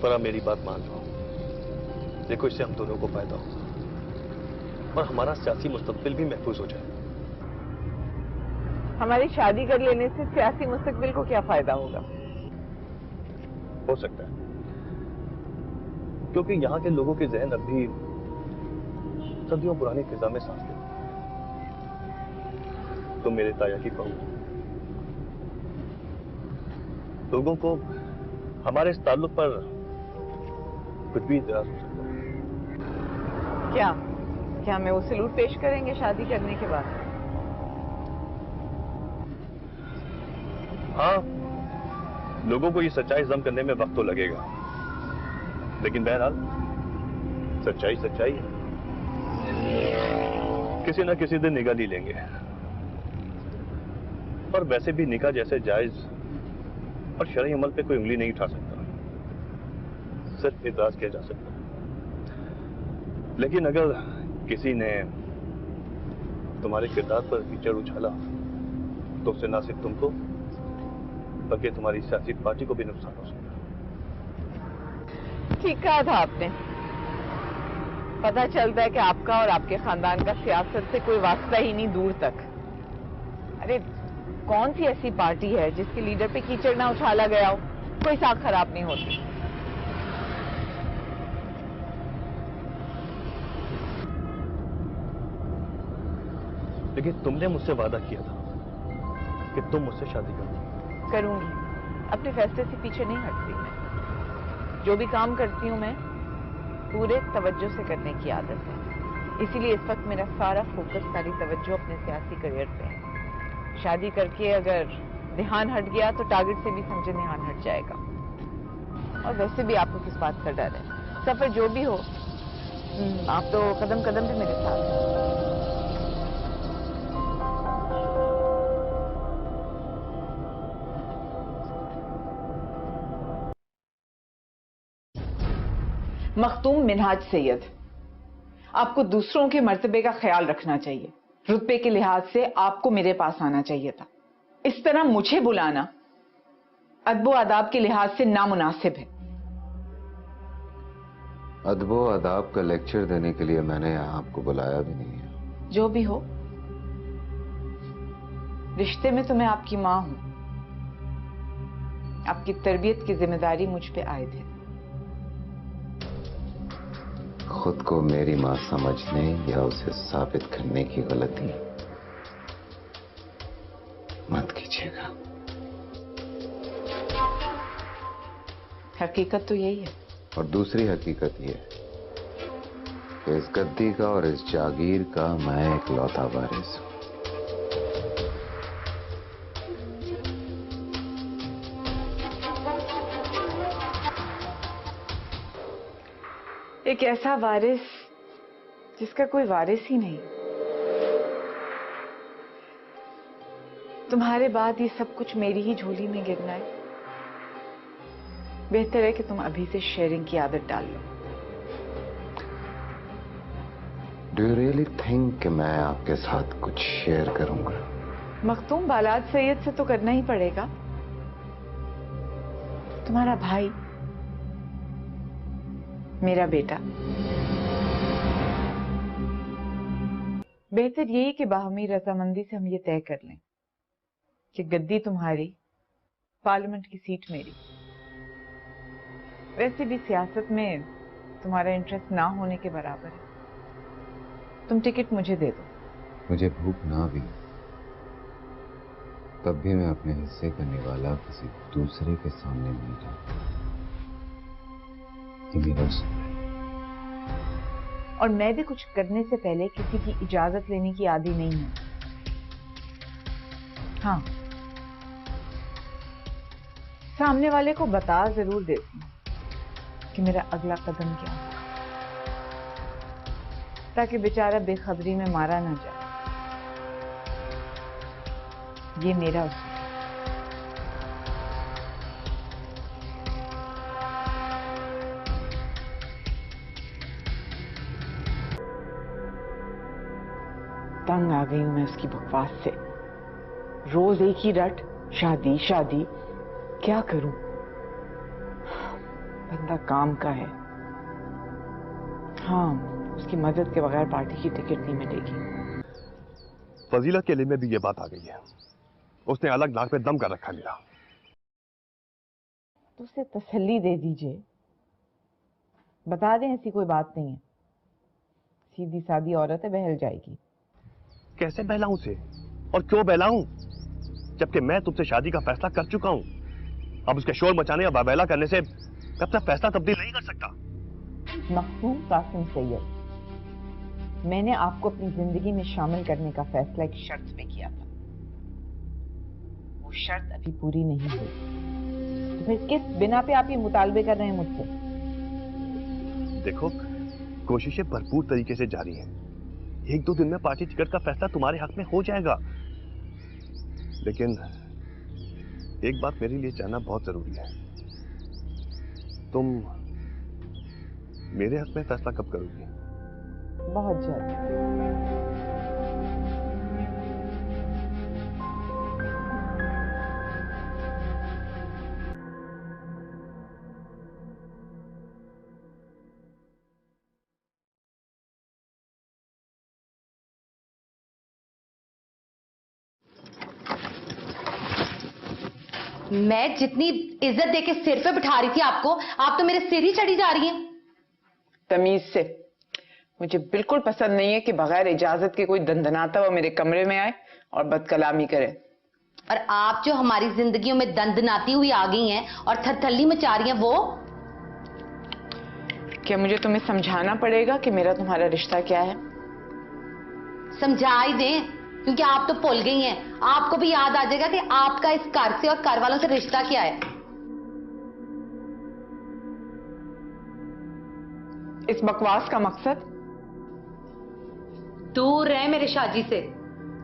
पर आप मेरी बात मान लो। देखो, इससे हम दोनों को फायदा होगा और हमारा सियासी मुस्तकबिल भी महफूज हो जाए। हमारी शादी कर लेने से सियासी मुस्तकबिल को क्या फायदा होगा? हो सकता है, क्योंकि यहाँ के लोगों के जहन अब भी सदियों पुरानी फिजा में सांस लेते हैं। तुम मेरे ताया की बहू, लोगों को हमारे इस ताल्लुक पर कुछ भी इतराज हो सकता है। क्या क्या हमें वो सलूट पेश करेंगे शादी करने के बाद? हाँ, लोगों को ये सच्चाई जम करने में वक्त तो लगेगा, लेकिन बहरहाल सच्चाई सच्चाई है। किसी ना किसी दिन निकाह ली लेंगे। पर वैसे भी निकाह जैसे जायज और शरई अमल पे कोई उंगली नहीं उठा सकता, सिर्फ इतराज किया जा सकता है। लेकिन अगर किसी ने तुम्हारे किरदार पर कीचड़ उछाला तो उससे ना सिर्फ तुमको बल्कि तुम्हारी सियासी पार्टी को भी नुकसान हो सकता है। ठीक कहा था आपने। पता चलता है कि आपका और आपके खानदान का सियासत से कोई वास्ता ही नहीं दूर तक। अरे कौन सी ऐसी पार्टी है जिसके लीडर पे कीचड़ ना उछाला गया हो, कोई साख खराब नहीं होती। लेकिन तुमने मुझसे वादा किया था कि तुम मुझसे शादी करूंगी। अपने फैसले से पीछे नहीं हटती मैं। जो भी काम करती हूँ मैं पूरे तवज्जो से करने की आदत है। इसीलिए इस वक्त मेरा सारा फोकस, सारी तवज्जो अपने सियासी करियर पे है। शादी करके अगर ध्यान हट गया तो टारगेट से भी समझे ध्यान हट जाएगा। और वैसे भी आपको किस बात का डर है? सफर जो भी हो, आप तो कदम कदम पे मेरे साथ हैं। मखतूम मिनहाज सैयद, आपको दूसरों के मर्तबे का ख्याल रखना चाहिए। रुतबे के लिहाज से आपको मेरे पास आना चाहिए था। इस तरह मुझे बुलाना अदबो आदाब के लिहाज से नामुनासिब है। अदबो आदाब का लेक्चर देने के लिए मैंने आपको बुलाया भी नहीं है। जो भी हो, रिश्ते में तो मैं आपकी मां हूं। आपकी तरबियत की जिम्मेदारी मुझ पे आयद है। खुद को मेरी मां समझने या उसे साबित करने की गलती मत कीजिएगा। हकीकत तो यही है। और दूसरी हकीकत यह है कि इस गद्दी का और इस जागीर का मैं इकलौता वारिस हूं। एक ऐसा वारिस जिसका कोई वारिस ही नहीं। तुम्हारे बाद ये सब कुछ मेरी ही झोली में गिरना है। बेहतर है कि तुम अभी से शेयरिंग की आदत डाल लो। डू यू रियली थिंक कि मैं आपके साथ कुछ शेयर करूंगा? मखतूम बालाद सैयद से तो करना ही पड़ेगा। तुम्हारा भाई, मेरा बेटा। बेहतर यही कि बाहमी रजामंदी से हम ये तय कर लें कि गद्दी तुम्हारी, पार्लियामेंट की सीट मेरी। वैसे भी सियासत में तुम्हारा इंटरेस्ट ना होने के बराबर है। तुम टिकट मुझे दे दो। मुझे भूख ना भी तब भी मैं अपने हिस्से का निवाला किसी दूसरे के सामने नहीं जाता। ये मेरा उसूल है। और मैं भी कुछ करने से पहले किसी की इजाजत लेने की आदी नहीं हूं। हाँ, सामने वाले को बता जरूर देती हूँ कि मेरा अगला कदम क्या है, ताकि बेचारा बेखबरी में मारा ना जाए। ये मेरा उसूल है। तंग आ गई हूं मैं उसकी बकवास से। रोज एक ही रट, शादी शादी। क्या करूं? बंदा काम का है। हाँ, उसकी मदद के बगैर पार्टी की टिकट नहीं मिलेगी। फजीलत के लिए में भी ये बात आ गई है। उसने अलग नाक पे दम कर रखा है मेरा। तो उसे तसल्ली दे दीजिए, बता दें ऐसी कोई बात नहीं है, सीधी सादी औरत है, बहल जाएगी। कैसे बहलाऊं उसे और क्यों बहलाऊं, जबकि मैं तुमसे शादी का फैसला कर चुका हूं। अब उसके शोर मचाने या बाबैला करने से कब तक फैसला तब्दील नहीं कर सकता। मखदूम कासिम सैयद, मैंने आपको अपनी जिंदगी में शामिल करने का फैसला एक शर्त पे किया था। वो शर्त अभी पूरी नहीं हुई, तो फिर किस बिना पे आप ये मुतालबे कर रहे हैं मुझसे? देखो, कोशिशें भरपूर तरीके से जारी हैं। 1-2 दिन में पार्टी टिकट का फैसला तुम्हारे हक में हो जाएगा, लेकिन एक बात मेरे लिए जानना बहुत जरूरी है। तुम मेरे हक में फैसला कब करोगी? बहुत जल्द। मैं जितनी इज्जत देके सिर पे बिठा रही थी आपको, आप तो मेरे सिर ही चढ़ी जा रही हैं। तमीज से। मुझे बिल्कुल पसंद नहीं है कि बगैर इजाजत के कोई दंदनाता हुआ मेरे कमरे में आए और बदकलामी करे। और आप जो हमारी जिंदगियों में दंदनाती हुई आ गई हैं और थरथल्ली मचा रही हैं, वो क्या मुझे तुम्हें समझाना पड़ेगा कि मेरा तुम्हारा रिश्ता क्या है? समझा ही दें, क्योंकि आप तो भूल गई हैं। आपको भी याद आ जाएगा कि आपका इस घर से और घर वालों से रिश्ता क्या है। इस बकवास का मकसद? दूर रहे मेरे शाजी से।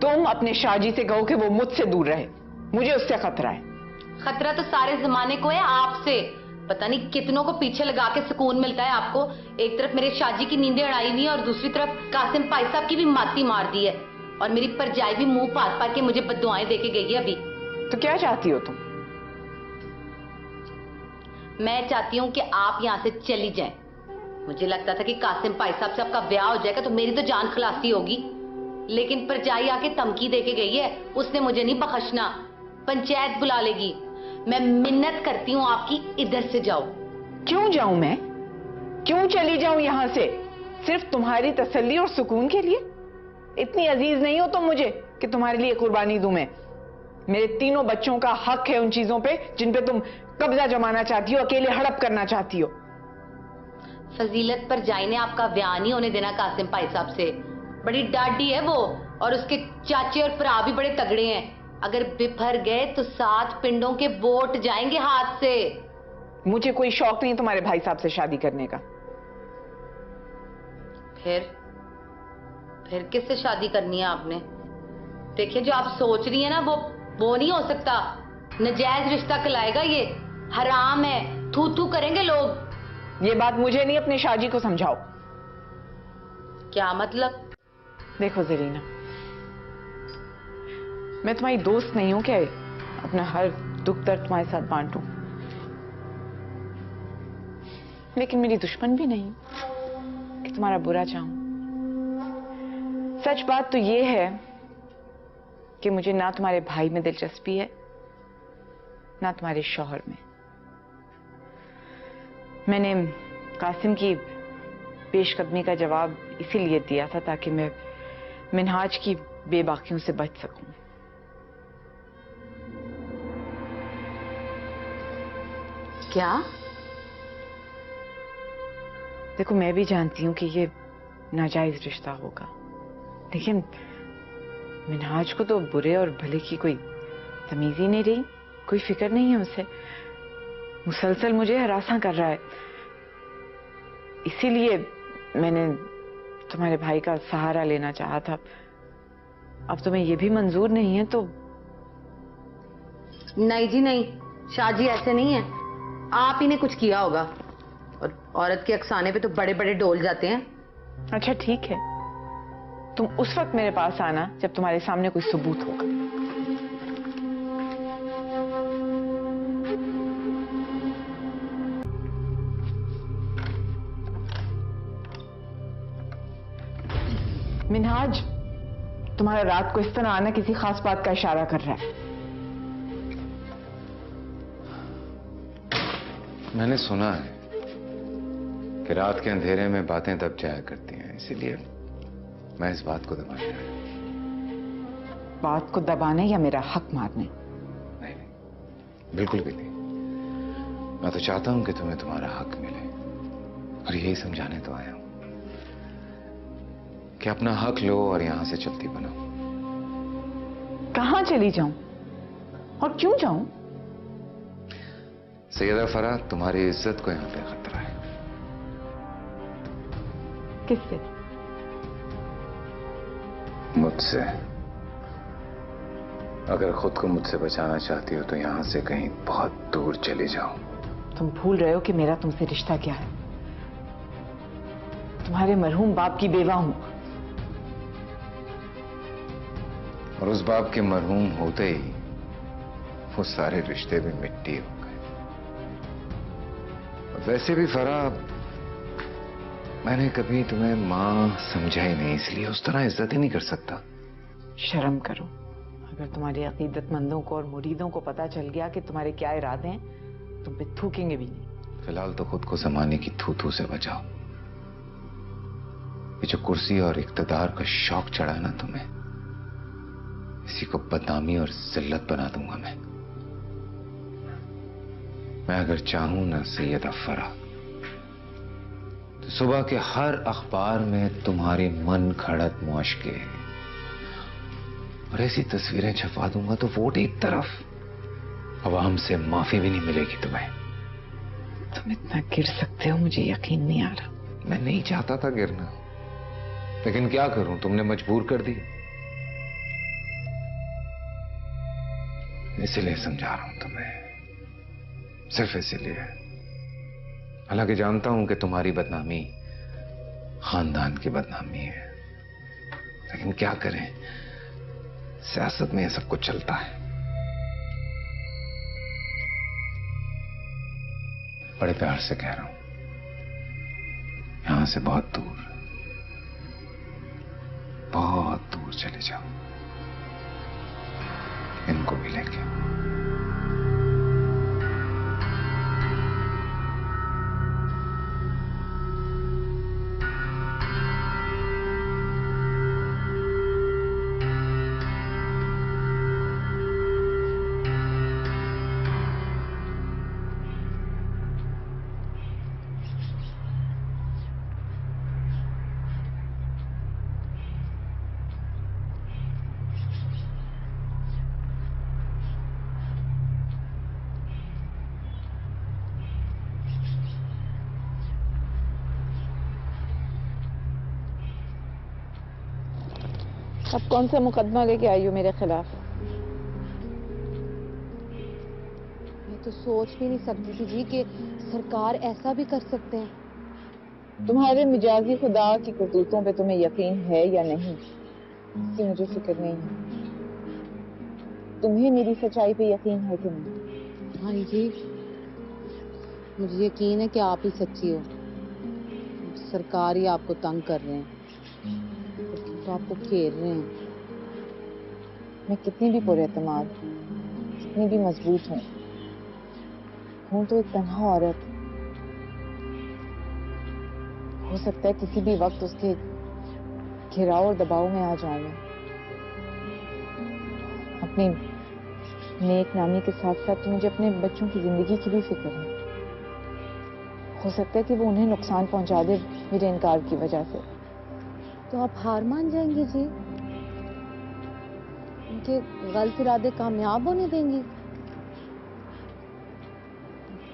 तुम अपने शाजी से कहो कि वो मुझसे दूर रहे, मुझे उससे खतरा है। खतरा तो सारे जमाने को है, आपसे। पता नहीं कितनों को पीछे लगा के सुकून मिलता है आपको। एक तरफ मेरे शाजी की नींदें उड़ाई हुई है और दूसरी तरफ कासिम भाई साहब की भी माती मार दी है, और मेरी परजाई भी मुंह पार पार के मुझे बद्दुआएं देके गई है अभी। तो क्या चाहती हो तुम? मैं चाहती हूँ कि आप यहाँ से चली जाएं। मुझे लगता था कि कासिम भाई साहब से आपका ब्याह हो जाएगा तो मेरी तो जान खलासी होगी, लेकिन परजाई आके धमकी देके गई है, उसने मुझे नहीं बख्शना, पंचायत बुला लेगी। मैं मिन्नत करती हूँ आपकी, इधर से जाओ। क्यों जाऊं मैं? क्यों चली जाऊं यहां से? सिर्फ तुम्हारी तसल्ली और सुकून के लिए? इतनी अजीज नहीं हो तुम मुझे कि तुम्हारे लिए कुर्बानी दूं मैं। मेरे तीनों बच्चों का हक है उन चीजों पे जिन पे तुम कब्जा जमाना चाहती हो, अकेले हड़प करना चाहती हो। फजीलत पर जाई ने आपका ब्याह नहीं होने देना कासिम भाई साहब से। बड़ी डाडी है वो, और उसके चाचे और भरा भी बड़े तगड़े हैं। अगर बिफर गए तो 7 पिंडों के वोट जाएंगे हाथ से। मुझे कोई शौक नहीं तुम्हारे भाई साहब से शादी करने का। फिर किससे शादी करनी है आपने? देखिए, जो आप सोच रही है ना, वो नहीं हो सकता। नजायज रिश्ता कहलाएगा ये, हराम है, थू थू करेंगे लोग। ये बात मुझे नहीं, अपने शाजी को समझाओ। क्या मतलब? देखो जरीना, मैं तुम्हारी दोस्त नहीं हूं क्या अपना हर दुख दर्द तुम्हारे साथ बांटूं, लेकिन मेरी दुश्मन भी नहीं कि तुम्हारा बुरा चाहूं। सच बात तो ये है कि मुझे ना तुम्हारे भाई में दिलचस्पी है ना तुम्हारे शौहर में। मैंने कासिम की पेशकदमी का जवाब इसीलिए दिया था ताकि मैं मिनहाज की बेबाकियों से बच सकूं। क्या? देखो, मैं भी जानती हूं कि ये नाजायज रिश्ता होगा, लेकिन मिनहाज को तो बुरे और भले की कोई तमीज ही नहीं रही, कोई फिक्र नहीं है उसे। मुसलसल मुझे हरासा कर रहा है। इसीलिए मैंने तुम्हारे भाई का सहारा लेना चाहा था। अब तुम्हें ये भी मंजूर नहीं है तो? नहीं जी नहीं, शाहजी ऐसे नहीं है। आप ही ने कुछ किया होगा, और औरत के अफसाने पे तो बड़े बड़े डोल जाते हैं। अच्छा ठीक है, तुम उस वक्त मेरे पास आना जब तुम्हारे सामने कोई सबूत होगा। मिनहाज, तुम्हारा रात को इस तरह आना किसी खास बात का इशारा कर रहा है। मैंने सुना है कि रात के अंधेरे में बातें दब जाया करती हैं, इसीलिए मैं इस बात को दबाने आया। बात को दबाने या मेरा हक मारने? नहीं, बिल्कुल भी नहीं। मैं तो चाहता हूं कि तुम्हें तुम्हारा हक मिले, और यही समझाने तो आया हूं कि अपना हक लो और यहां से चलती बनो। कहां चली जाऊं और क्यों जाऊं? सैयदा फराह, तुम्हारी इज्जत को यहां पे खतरा है। किससे? मुझसे। अगर खुद को मुझसे बचाना चाहती हो तो यहां से कहीं बहुत दूर चली जाओ। तुम भूल रहे हो कि मेरा तुमसे रिश्ता क्या है। तुम्हारे मरहूम बाप की बेवा हूं, और उस बाप के मरहूम होते ही वो सारे रिश्ते भी मिट्टी हो गए। वैसे भी फराह, मैंने कभी तुम्हें मां समझा ही नहीं, इसलिए उस तरह इज्जत ही नहीं कर सकता। शर्म करो। अगर तुम्हारे अकीदतमंदों को और मुरीदों को पता चल गया कि तुम्हारे क्या इरादे हैं, तुम पे थूकेंगे भी नहीं। फिलहाल तो खुद को जमाने की थू से बचाओ। ये जो कुर्सी और इख्तिदार का शौक चढ़ा ना तुम्हें, इसी को बदनामी और जिल्लत बना दूंगा मैं अगर चाहूं ना सैयदा फराह, तो सुबह के हर अखबार में तुम्हारी मन घड़त मुआशके और ऐसी तस्वीरें छपवा दूंगा तो वोट एक तरफ, अवाम से माफी भी नहीं मिलेगी तुम्हें। तुम इतना गिर सकते हो, मुझे यकीन नहीं आ रहा। मैं नहीं चाहता था गिरना, लेकिन क्या करूं, तुमने मजबूर कर दिया। इसीलिए समझा रहा हूं तुम्हें, सिर्फ इसीलिए। हालांकि जानता हूं कि तुम्हारी बदनामी खानदान की बदनामी है, लेकिन क्या करें, सियासत में यह सब कुछ चलता है। बड़े प्यार से कह रहा हूं, यहां से बहुत दूर चले जाओ, इनको भी लेके। अब कौन सा मुकदमा लेके आई हो मेरे खिलाफ? मैं तो सोच भी नहीं सकती थी जी कि सरकार ऐसा भी कर सकते हैं। तुम्हारे मिजाजी खुदा की करतूतों पे तुम्हें यकीन है या नहीं, इसकी मुझे फिक्र नहीं है। तुम्हें मेरी सच्चाई पे यकीन है कि नहीं? हाँ जी, मुझे यकीन है कि आप ही सच्ची हो। सरकार ही आपको तंग कर रहे हैं, तो आपको घेर रहे हैं। मैं कितनी भी पुरएतमाद, कितनी भी मजबूत हूँ तो एक तन्हा औरत। हो सकता है किसी भी वक्त उसके घिराव और दबाव में आ जाऊं मैं। अपनी नेक नामी के साथ साथ तो मुझे अपने बच्चों की जिंदगी की भी फिक्र है। हो सकता है कि वो उन्हें नुकसान पहुंचा दे मेरे इनकार की वजह से। तो आप हार मान जाएंगे जी? उनके गलत इरादे कामयाब होने देंगी?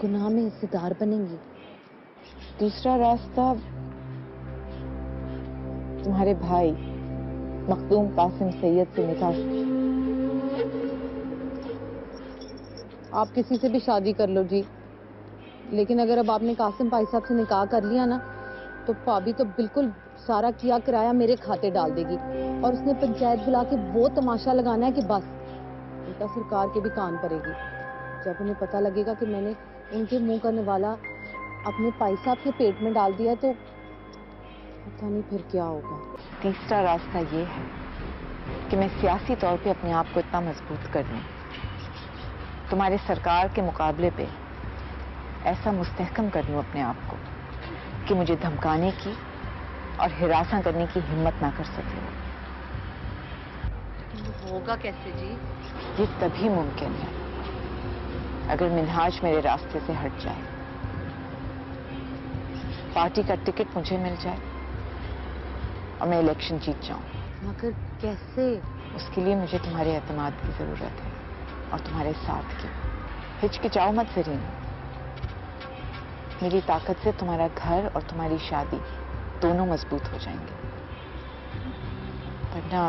गुनाह में हिस्सेदार बनेंगी? दूसरा रास्ता तुम्हारे भाई मखदूम कासिम सैयद से निकाह। आप किसी से भी शादी कर लो जी, लेकिन अगर अब आपने कासिम भाई साहब से निकाह कर लिया ना, तो भाभी तो बिल्कुल सारा किया किराया मेरे खाते डाल देगी, और उसने पंचायत बुला के वो तमाशा लगाना है कि बस उल्टा सरकार के भी कान पड़ेगी। जब उन्हें पता लगेगा कि मैंने उनके मुंह का निवाला अपने भाई साहब के पेट में डाल दिया, तो पता नहीं फिर क्या होगा। तीसरा रास्ता ये है कि मैं सियासी तौर पे अपने आप को इतना मजबूत कर लूं, तुम्हारे सरकार के मुकाबले पे ऐसा मुस्तहकम कर लूं अपने आप को कि मुझे धमकाने की और हिरासा करने की हिम्मत ना कर सके। होगा कैसे जी? ये तभी मुमकिन है अगर मिनहाज मेरे रास्ते से हट जाए, पार्टी का टिकट मुझे मिल जाए और मैं इलेक्शन जीत जाऊं। मगर कैसे? उसके लिए मुझे तुम्हारे एतमाद की जरूरत है और तुम्हारे साथ की। हिचकिचाओ मत जरीना, मेरी ताकत से तुम्हारा घर और तुम्हारी शादी दोनों मजबूत हो जाएंगे, वरना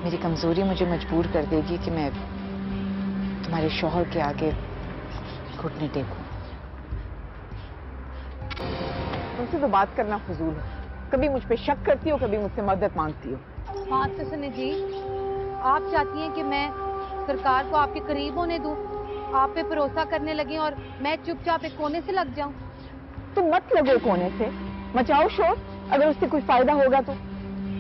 मेरी कमजोरी मुझे मजबूर कर देगी कि मैं तुम्हारे शौहर के आगे घुटने टेकूं। तुमसे तो बात करना फजूल है, कभी मुझ पे शक करती हो, कभी मुझसे मदद मांगती हो। बात तो सुने जी, आप चाहती हैं कि मैं सरकार को आपके करीब होने दूं, आप पे भरोसा करने लगी और मैं चुपचाप एक कोने से लग जाऊं? तुम मत लगो कोने से, मचाओ शोर, अगर उससे कोई फायदा होगा तो।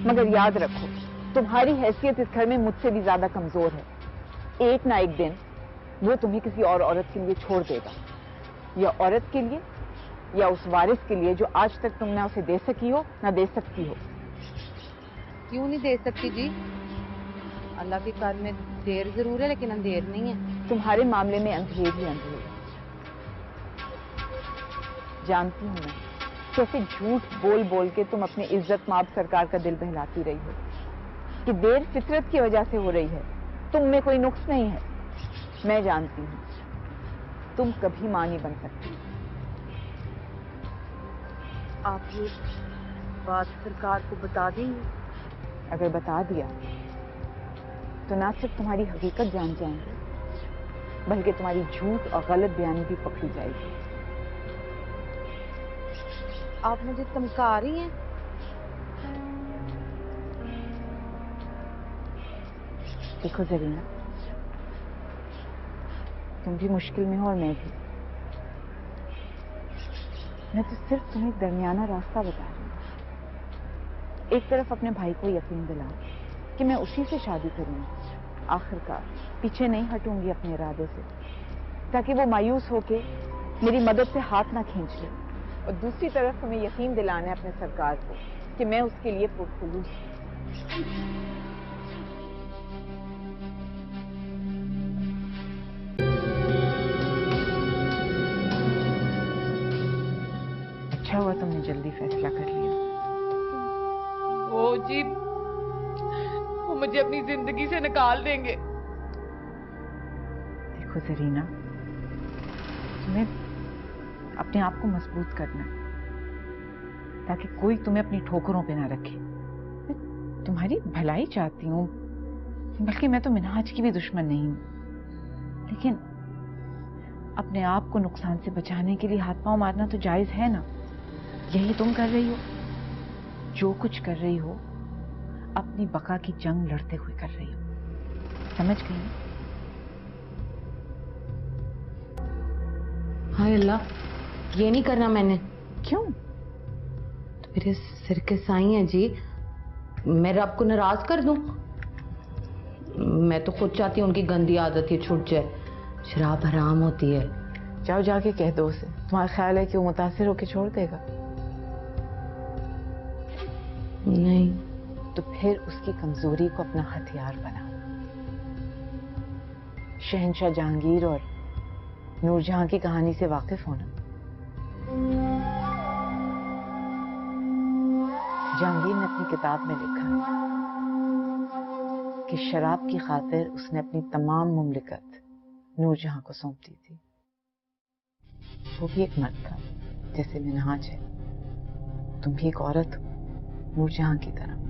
मगर याद रखो, तुम्हारी हैसियत इस घर में मुझसे भी ज्यादा कमजोर है। एक ना एक दिन वो तुम्हें किसी और औरत के लिए छोड़ देगा, या औरत के लिए या उस वारिस के लिए जो आज तक तुम ना उसे दे सकी हो ना दे सकती हो। क्यों नहीं दे सकती जी? अल्लाह के घर में देर जरूर है लेकिन अंधेर नहीं है। तुम्हारे मामले में अंधेर ही अंधेर है। जानती हूं मैं कैसे झूठ बोल बोल के तुम अपने इज्जत माब सरकार का दिल बहलाती रही हो कि देर फितरत की वजह से हो रही है, तुम में कोई नुक्स नहीं है। मैं जानती हूं तुम कभी मां नहीं बन सकती। आप ये बात सरकार को बता देंगे? अगर बता दिया तो ना सिर्फ तुम्हारी हकीकत जान जाएंगे, बल्कि तुम्हारी झूठ और गलत बयानी भी पकड़ी जाएगी। आप मुझे धमका रही हैं? देखो जरीना, तुम भी मुश्किल में हो और मैं भी। मैं तो सिर्फ तुम्हें एक दरमियाना रास्ता बता रही हूँ। एक तरफ अपने भाई को यकीन दिलाओ कि मैं उसी से शादी करूंगी, आखिरकार पीछे नहीं हटूंगी अपने इरादे से, ताकि वो मायूस होके मेरी मदद से हाथ ना खींच ले। और दूसरी तरफ हमें यकीन दिलाना है अपने सरकार को कि मैं उसके लिए पुरखुलूस हूं। अच्छा हुआ तुमने जल्दी फैसला कर लिया। वो जी, वो मुझे अपनी जिंदगी से निकाल देंगे। देखो जरीना, तुम्हें अपने आप को मजबूत करना है ताकि कोई तुम्हें अपनी ठोकरों पे ना रखे। मैं तुम्हारी भलाई चाहती हूँ, बल्कि मैं तो मिनहाज की भी दुश्मन नहीं हूं, लेकिन अपने आप को नुकसान से बचाने के लिए हाथ पांव मारना तो जायज है ना। यही तुम कर रही हो। जो कुछ कर रही हो अपनी बका की जंग लड़ते हुए कर रही हो, समझ गई ना? हाय अल्लाह, ये नहीं करना मैंने। क्यों? तो मेरे सिर के साईं हैं जी, मैं रब को नाराज कर दूं? मैं तो खुद चाहती हूँ उनकी गंदी आदत ही छूट जाए। शराब हराम होती है। जाओ जाके कह दो उसे। तुम्हारा ख्याल है कि वो मुतासिर होकर छोड़ देगा? नहीं। तो फिर उसकी कमजोरी को अपना हथियार बनाओ। शहंशाह जहांगीर और नूरजहां की कहानी से वाकिफ होना। जहांगीर ने अपनी किताब में लिखा है कि शराब की खातिर उसने अपनी तमाम मुमलिकत नूरजहां को सौंप दी थी। वो भी एक मर्द था जैसे मिनहाज है। तुम भी एक औरत हो नूरजहां की तरह।